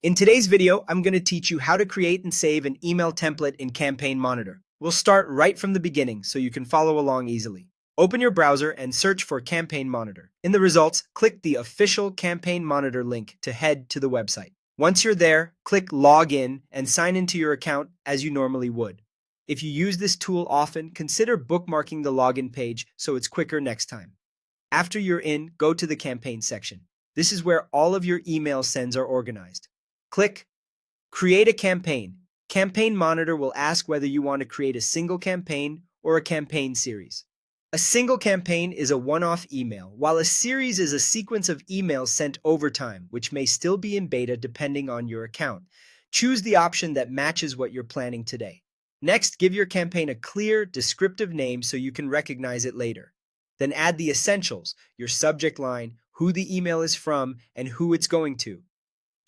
In today's video, I'm going to teach you how to create and save an email template in Campaign Monitor. We'll start right from the beginning so you can follow along easily. Open your browser and search for Campaign Monitor. In the results, click the official Campaign Monitor link to head to the website. Once you're there, click Log In and sign into your account as you normally would. If you use this tool often, consider bookmarking the login page so it's quicker next time. After you're in, go to the Campaign section. This is where all of your email sends are organized. Click Create a Campaign. Campaign Monitor will ask whether you want to create a single campaign or a campaign series. A single campaign is a one-off email, while a series is a sequence of emails sent over time, which may still be in beta depending on your account. Choose the option that matches what you're planning today. Next, give your campaign a clear, descriptive name so you can recognize it later. Then add the essentials, your subject line, who the email is from, and who it's going to.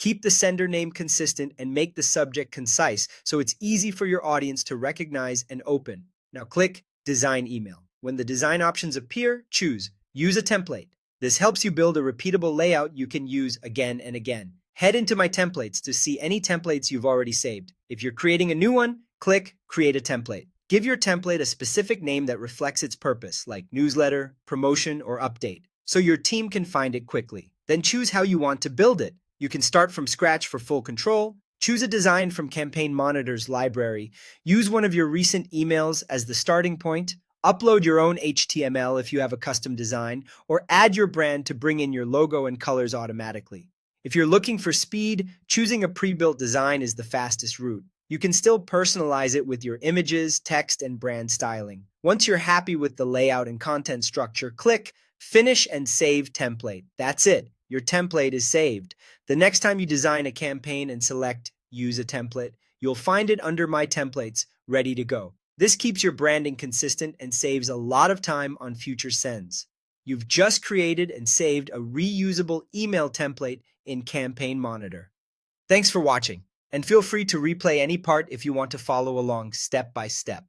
Keep the sender name consistent and make the subject concise so it's easy for your audience to recognize and open. Now click Design Email. When the design options appear, choose Use a Template. This helps you build a repeatable layout you can use again and again. Head into My Templates to see any templates you've already saved. If you're creating a new one, click Create a Template. Give your template a specific name that reflects its purpose, like newsletter, promotion, or update, so your team can find it quickly. Then choose how you want to build it. You can start from scratch for full control, choose a design from Campaign Monitor's library, use one of your recent emails as the starting point, upload your own HTML if you have a custom design, or add your brand to bring in your logo and colors automatically. If you're looking for speed, choosing a pre-built design is the fastest route. You can still personalize it with your images, text, and brand styling. Once you're happy with the layout and content structure, click Finish and Save Template. That's it. Your template is saved. The next time you design a campaign and select Use a Template, you'll find it under My Templates, ready to go. This keeps your branding consistent and saves a lot of time on future sends. You've just created and saved a reusable email template in Campaign Monitor. Thanks for watching, and feel free to replay any part if you want to follow along step by step.